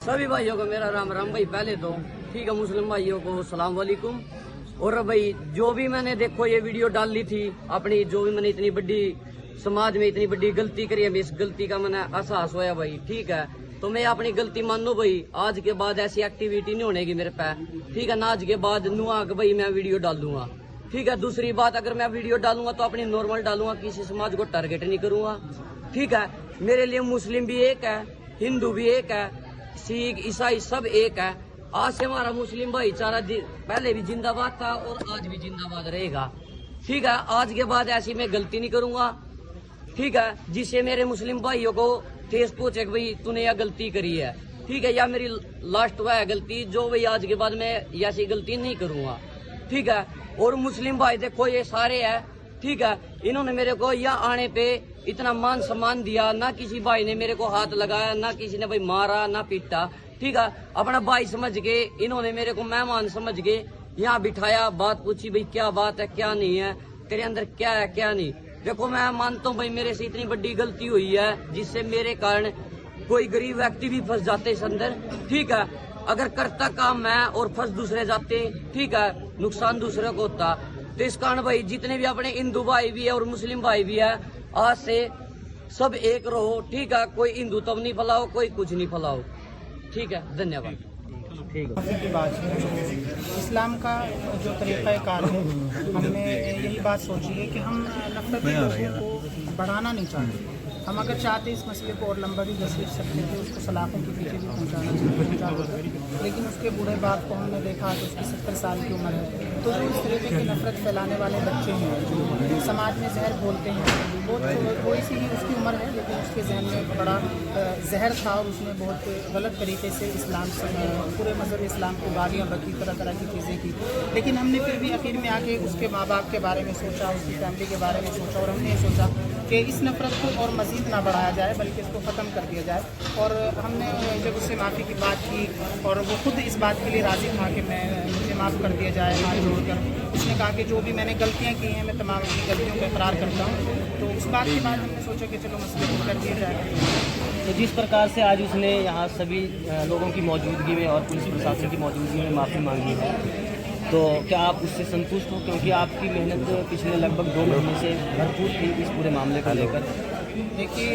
सभी भाइयों को मेरा राम राम। भाई पहले तो ठीक है, मुस्लिम भाइयों को सलाम वालेकुम। और भाई जो भी मैंने देखो ये वीडियो डाल ली थी अपनी, जो भी मैंने इतनी बड़ी समाज में इतनी बड़ी गलती करी है, इस गलती का मैंने एहसास होया भाई। ठीक है, तो मैं अपनी गलती मान लू भाई। आज के बाद ऐसी एक्टिविटी नहीं होने की मेरे पे। ठीक है ना, आज के बाद नुआ के भाई मैं वीडियो डाल दूंगा। ठीक है, दूसरी बात, अगर मैं वीडियो डालूंगा तो अपनी नॉर्मल डालूंगा, किसी समाज को टारगेट नहीं करूंगा। ठीक है, मेरे लिए मुस्लिम भी एक है, हिंदू भी एक है, सिख ईसाई सब एक है। आज से हमारा मुस्लिम भाईचारा पहले भी जिंदाबाद था और आज भी जिंदाबाद रहेगा। ठीक है, आज के बाद ऐसी मैं गलती नहीं करूंगा। ठीक है, जिससे मेरे मुस्लिम भाइयों को ठेस पहुंचे कि भाई तूने यह गलती करी है। ठीक है, या मेरी लास्ट हुआ है गलती, जो भाई आज के बाद मैं ऐसी गलती नहीं करूंगा। ठीक है, और मुस्लिम भाई देखो ये सारे है। ठीक है, इन्होंने मेरे को यहाँ आने पे इतना मान सम्मान दिया, ना किसी भाई ने मेरे को हाथ लगाया, ना किसी ने भाई मारा ना पीटा। ठीक है, अपना भाई समझ के इन्होंने मेरे को मेहमान समझ के यहाँ बिठाया, बात पूछी भाई क्या बात है क्या नहीं है, तेरे अंदर क्या है क्या नहीं। देखो मैं मानता हूँ भाई मेरे से इतनी बड़ी गलती हुई है जिससे मेरे कारण कोई गरीब व्यक्ति भी फंस जाते इस अंदर। ठीक है, अगर करता काम मैं और फंस दूसरे जाते, ठीक है, नुकसान दूसरे को होता। तो इस कारण भाई जितने भी अपने हिंदू भाई भी है और मुस्लिम भाई भी है, आज से सब एक रहो। ठीक है, कोई हिंदू तब नहीं फैलाओ, कोई कुछ नहीं फैलाओ। ठीक है, धन्यवाद। ठीक है, की बात है। इस्लाम का जो तरीक़ाकार है, हमने यही बात सोची है कि हम नफरत के लोगों को बढ़ाना नहीं चाहते। हम अगर चाहते इस मसले को और लंबा भी घसीट सकते थे, उसको सलाखों के पीछे भी पहुँचाना चाहते, लेकिन उसके बूढ़े बाप को हमने देखा कि उसकी 70 साल की उम्र है। तो जो इस तरीके की नफरत फैलाने वाले बच्चे हैं, जो समाज में जहर बोलते हैं, बहुत थोड़ी सी ही उसकी उम्र है, लेकिन उसके जहन में बड़ा जहर था और उसने बहुत गलत तरीके से इस्लाम से पूरे मज़हब इस्लाम को गालियाँ बकी, तरह तरह की चीज़ें की। लेकिन हमने फिर भी आखिर में आके उसके माँ बाप के बारे में सोचा, उसकी फैमिली के बारे में सोचा, और हमने सोचा कि इस नफरत को और मज़ीद ना बढ़ाया जाए, बल्कि इसको ख़त्म कर दिया जाए। और हमने जब उससे माफ़ी की बात की और वो खुद इस बात के लिए राज़ी था कि मुझे माफ़ कर दिया जाए हाथ जोड़कर, उसने कहा कि जो भी मैंने गलतियाँ की हैं मैं तमाम अपनी गलतियों का इकरार करता हूँ। तो उस बात के बाद हमने सोचा कि चलो मसले को कर दिया जाए। तो जिस प्रकार से आज उसने यहाँ सभी लोगों की मौजूदगी में और पुलिस प्रशासन की मौजूदगी में माफ़ी मांगी है, तो क्या आप उससे संतुष्ट हो? क्योंकि आपकी मेहनत पिछले लगभग 2 महीने से भरपूर थी इस पूरे मामले को लेकर। देखिए,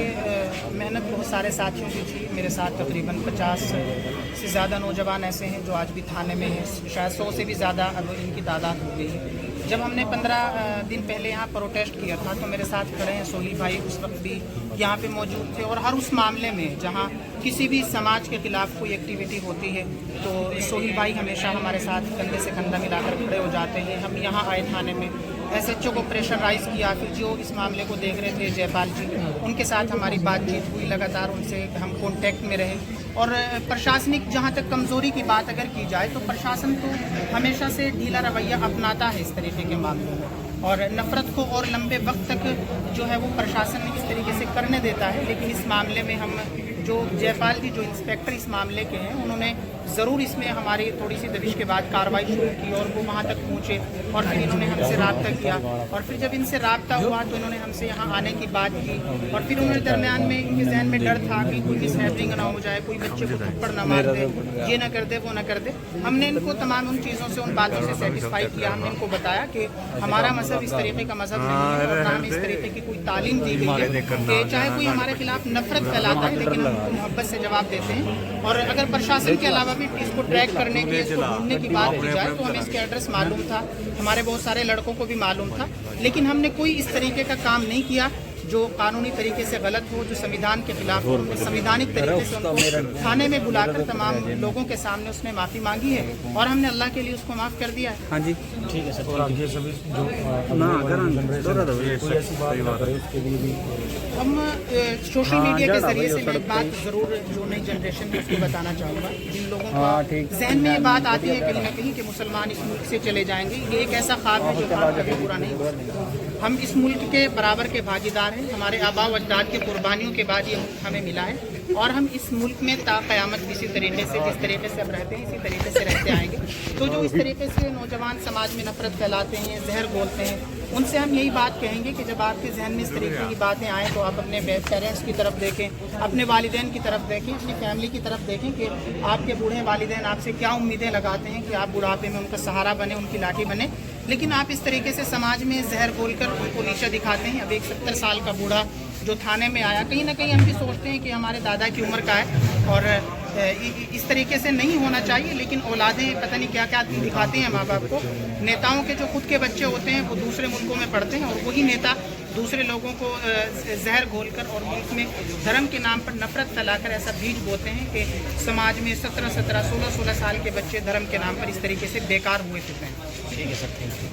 मेहनत बहुत सारे साथियों की थी। मेरे साथ तकरीबन 50 से ज़्यादा नौजवान ऐसे हैं जो आज भी थाने में हैं, शायद 100 से भी ज़्यादा अब इनकी तादाद हो गई है। जब हमने 15 दिन पहले यहाँ प्रोटेस्ट किया था तो मेरे साथ खड़े हैं सोली भाई, उस वक्त भी यहाँ पे मौजूद थे। और हर उस मामले में जहाँ किसी भी समाज के खिलाफ कोई एक्टिविटी होती है तो सोली भाई हमेशा हमारे साथ कंधे से कंधा मिलाकर खड़े हो जाते हैं। हम यहाँ आए थाने में, SHO को प्रेशराइज़ किया, फिर जो इस मामले को देख रहे थे जयपाल जी, उनके साथ हमारी बातचीत हुई, लगातार उनसे हम कांटेक्ट में रहे। और प्रशासनिक जहाँ तक कमज़ोरी की बात अगर की जाए तो प्रशासन तो हमेशा से ढीला रवैया अपनाता है इस तरीके के मामलों में, और नफ़रत को और लंबे वक्त तक जो है वो प्रशासन इस तरीके से करने देता है। लेकिन इस मामले में हम जो जयपाल जी, जो इंस्पेक्टर इस मामले के हैं, उन्होंने ज़रूर इसमें हमारी थोड़ी सी दबिश के बाद कार्रवाई शुरू की और वो वहाँ तक पहुँचे और फिर इन्होंने हमसे रब्ता किया। और फिर जब इनसे रब्ता हुआ तो इन्होंने हमसे यहाँ आने की बात की। और फिर उन्होंने दरमियान में इनके जहन में डर था कि कोई मिसहैपनिंग ना हो जाए, कोई बच्चे को थप्पड़ ना मार दे, ये ना कर दे वो ना कर दे। हमने इनको तमाम उन चीज़ों से, उन बातों से सेटिस्फाई किया। हमने इनको बताया कि हमारा मज़हब इस तरीके का मज़हब नहीं है और ना हमें इस तरीके की कोई तालीम दी गई है कि चाहे कोई हमारे खिलाफ नफरत फैलाता है लेकिन हम मोहब्बत से जवाब देते हैं। और अगर प्रशासन के अलावा भी इसको ट्रैक करने की, इसको ढूंढने की बात की जाए तो हमें इसके एड्रेस मालूम था, हमारे बहुत सारे लड़कों को भी मालूम था, लेकिन हमने कोई इस तरीके का काम नहीं किया जो कानूनी तरीके से गलत हो, जो संविधान के खिलाफ हो। संवैधानिक तरीके से उनको थाने में बुलाकर तमाम लोगों के सामने उसने माफ़ी मांगी है और हमने अल्लाह के लिए उसको माफ़ कर दिया है। हाँ जी, ठीक है सर। और आगे सभी जो हम सोशल मीडिया के जरिए से मैं एक बात ज़रूर जो नई जनरेशन है उसको बताना चाहूँगा, जिन लोगों का जहन में ये बात आती है कहीं ना कहीं कि मुसलमान इस मुल्क से चले जाएंगे, ये एक ऐसा ख्वाब है जो ख्वाब कभी पूरा नहीं हो सकता। हम इस मुल्क के बराबर के भागीदार हैं। हमारे आबा व अजदाद की कुर्बानियों के बाद ये मुल्क हमें मिला है और हम इस मुल्क में ता क़यामत इसी तरीके से, जिस तरीके से अब रहते हैं, इसी तरीके से रहते आएंगे। तो जो इस तरीके से नौजवान समाज में नफरत फैलाते हैं, जहर घोलते हैं, उनसे हम यही बात कहेंगे कि जब आपके जहन में इस तरीके की बातें आएँ तो आप अपने पेरेंट्स की तरफ देखें, अपने वालिदैन की तरफ देखें, अपनी फैमिली की तरफ देखें कि आपके बूढ़े वालिदैन आपसे क्या उम्मीदें लगाते हैं कि आप बुढ़ापे में उनका सहारा बने, उनकी लाठी बने। लेकिन आप इस तरीके से समाज में जहर घोलकर उनको नीचा दिखाते हैं। अब एक 70 साल का बूढ़ा जो थाने में आया, कहीं ना कहीं हम भी सोचते हैं कि हमारे दादा की उम्र का है और इस तरीके से नहीं होना चाहिए। लेकिन औलादें पता नहीं क्या क्या दिखाते हैं माँ बाप को। नेताओं के जो खुद के बच्चे होते हैं वो दूसरे मुल्कों में पढ़ते हैं और वही नेता दूसरे लोगों को जहर घोलकर और मुल्क में धर्म के नाम पर नफरत फैलाकर ऐसा बीज बोते हैं कि समाज में 17, 16 साल के बच्चे धर्म के नाम पर इस तरीके से बेकार हुए फिरते हैं। ठीक है सर, थैंक यू।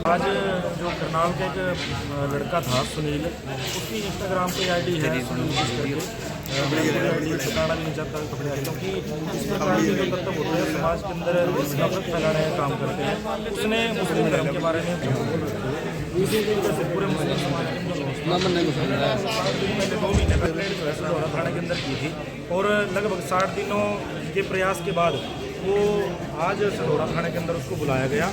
आज जो करनाल का एक लड़का था सुनील, उसकी इंस्टाग्राम पे आईडी है सुनील करके। मैं आईडी बताना भी नहीं चाहता कपड़े, क्योंकि इस प्रकार के जो तत्व होते हैं समाज के अंदर नफरत फैलाने का काम करते हैं। उसने मुस्लिम धर्म के बारे में इसी तरीके से पूरे मुस्लिम समाज मैंने 2 महीने पहले सडौरा थाने के अंदर की थी और लगभग 60 दिनों के प्रयास के बाद वो आज सडौरा थाने के अंदर उसको बुलाया गया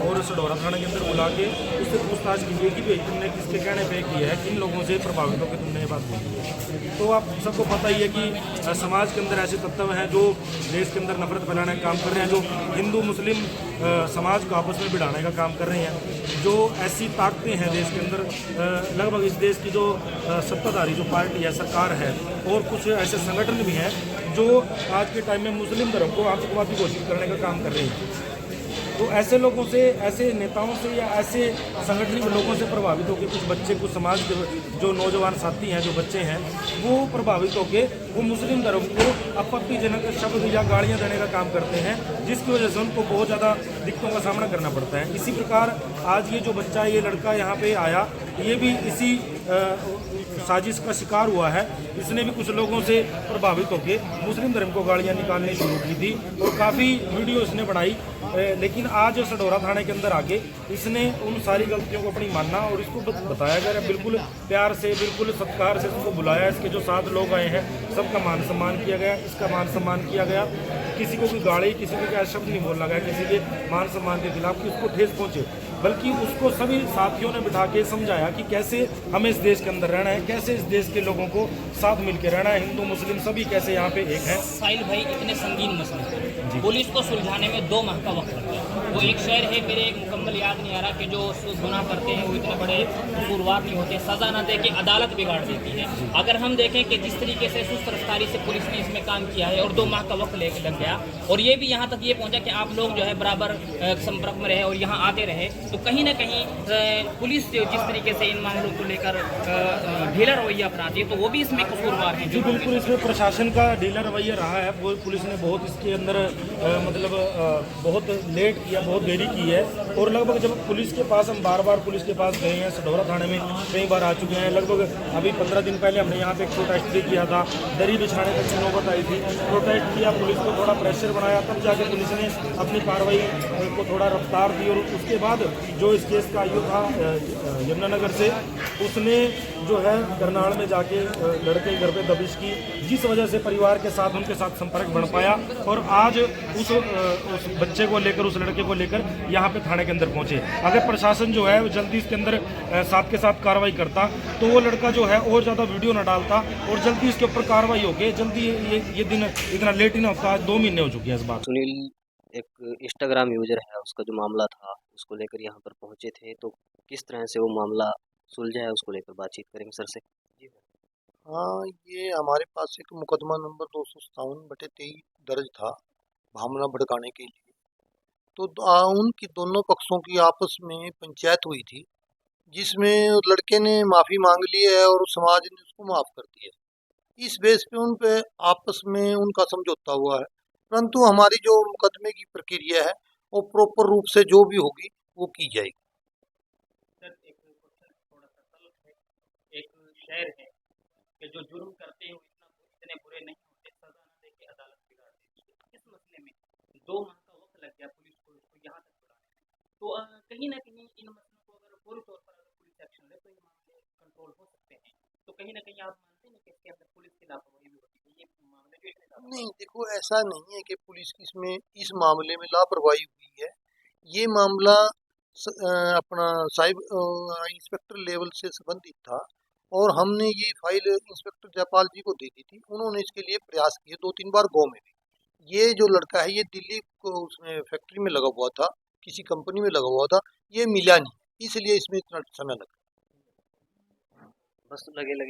और सडौरा थाने के अंदर बुला के उससे पूछताछ की गई कि भाई तुमने किसके कहने पे किया है, किन लोगों से प्रभावित होकर तुमने ये बात की है। तो आप सबको पता ही है कि समाज के अंदर ऐसे तत्व हैं जो देश के अंदर नफरत फैलाने का काम कर रहे हैं, जो हिंदू मुस्लिम समाज को आपस में भिड़ाने का काम कर रहे हैं। जो ऐसी ताकतें हैं देश के अंदर, लगभग इस देश की जो सत्ताधारी जो पार्टी है, सरकार है, और कुछ ऐसे संगठन भी हैं जो आज के टाइम में मुस्लिम धर्म को आतंकवादी घोषित करने का काम कर रहे हैं। तो ऐसे लोगों से, ऐसे नेताओं से या ऐसे संगठनिक लोगों से प्रभावित होकर कुछ बच्चे, कुछ समाज के जो नौजवान साथी हैं, जो बच्चे हैं, वो प्रभावित होकर वो मुस्लिम धर्म को आपत्तिजनक शब्द या गालियां देने का काम करते हैं, जिसकी वजह से उनको बहुत ज़्यादा दिक्कतों का सामना करना पड़ता है। इसी प्रकार आज ये जो बच्चा, ये लड़का यहाँ पे आया, ये भी इसी साजिश का शिकार हुआ है। इसने भी कुछ लोगों से प्रभावित होकर मुस्लिम धर्म को गालियाँ निकालनी शुरू की थी और काफ़ी वीडियो इसने बनाई। लेकिन आज सडौरा थाने के अंदर आके इसने उन सारी गलतियों को अपनी माना और इसको बताया गया, बिल्कुल प्यार से, बिल्कुल सत्कार से उसको बुलाया। इसके जो 7 लोग आए हैं सबका मान सम्मान किया गया, इसका मान सम्मान किया गया। किसी को कोई गाली, किसी को क्या शब्द नहीं बोलना गया किसी के मान सम्मान के खिलाफ कि उसको ठेस पहुँचे, बल्कि उसको सभी साथियों ने बिठा के समझाया कि कैसे हमें इस देश के अंदर रहना है, कैसे इस देश के लोगों को साथ मिलकर रहना है, हिंदू मुस्लिम सभी कैसे यहाँ पे एक हैं। साहिल भाई, इतने संगीन मसले पुलिस को सुलझाने में 2 माह का वक्त लगता है। वो एक शहर है, मेरे एक मुकम्मल याद नहीं आ रहा, कि जो गुनाह करते हैं वो इतने बड़े कसूरवार नहीं होते, सज़ा ना दे के अदालत बिगाड़ देती है। अगर हम देखें कि जिस तरीके से सुस्त रफ्तारी से पुलिस ने इसमें काम किया है और 2 माह का वक्त लग गया, और ये भी यहाँ तक ये पहुँचा कि आप लोग जो है बराबर संपर्क में रहे और यहाँ आते रहे, तो कहीं ना कहीं पुलिस जिस तरीके से इन मामलों को लेकर ढीला रवैया अपनाती है, तो वो भी इसमें कसूरवार हैं। जी बिल्कुल, इसमें प्रशासन का ढीला रवैया रहा है। पुलिस ने बहुत इसके अंदर बहुत लेट किया, बहुत देरी की है। और लगभग जब पुलिस के पास, हम बार बार पुलिस के पास गए हैं, सडौरा थाने में कई बार आ चुके हैं। लगभग अभी 15 दिन पहले हमने यहाँ पे एक प्रोटेस्ट भी किया था, दरी बिछाने तक की नौबत आई थी। प्रोटेस्ट किया, पुलिस को थोड़ा प्रेशर बनाया, तब जाके पुलिस ने अपनी कार्रवाई को थोड़ा रफ्तार दी। और उसके बाद जो इस केस का आयु था यमुनानगर से, उसने जो है करनाल में जाके लड़के के घर पे दबिश की, जिस वजह से परिवार के साथ, उनके साथ संपर्क बन पाया और आज उस बच्चे को लेकर, उस लड़के को लेकर यहाँ पे थाने के अंदर पहुँचे। अगर प्रशासन जो है वो जल्दी इसके अंदर साथ के साथ कार्रवाई करता तो वो लड़का जो है और ज़्यादा वीडियो न डालता और जल्दी इसके ऊपर कार्रवाई होके जल्दी ये दिन इतना लेट ही ना होता। 2 महीने हो चुके हैं इस बात। सुनील एक इंस्टाग्राम यूजर है, उसका जो मामला था उसको लेकर यहाँ पर पहुँचे थे, तो किस तरह से वो मामला सुलझा है उसको लेकर बातचीत करेंगे सर से। जी हाँ, ये हमारे पास एक मुकदमा नंबर 257/23 दर्ज था भावना भड़काने के लिए। तो उनकी दोनों पक्षों की आपस में पंचायत हुई थी, जिसमें लड़के ने माफ़ी मांग ली है और समाज ने उसको माफ़ कर दिया। इस बेस पे उन पे आपस में उनका समझौता हुआ है, परंतु हमारी जो मुकदमे की प्रक्रिया है वो प्रॉपर रूप से जो भी होगी वो की जाएगी। सर, एक क्वेश्चन थोड़ा सा तल्ख है। एक शहर है कि जो जुर्म करते हैं वो इतने बुरे नहीं होते, सजा न दे के अदालत बिगाड़ देती है। इस मसले में 2 माह का वक्त लग गया पुलिस को इसको यहाँ तक बुलाने में। तो नहीं, देखो ऐसा नहीं है कि पुलिस की इसमें इस मामले में लापरवाही हुई है। ये मामला अपना इंस्पेक्टर लेवल से संबंधित था और हमने ये फाइल इंस्पेक्टर जयपाल जी को दे दी थी। उन्होंने इसके लिए प्रयास किए 2-3 बार गाँव में भी। ये जो लड़का है ये दिल्ली को उसमें फैक्ट्री में लगा हुआ था, किसी कंपनी में लगा हुआ था, ये मिला नहीं, इसलिए इसमें इतना समय लगा। बस लगे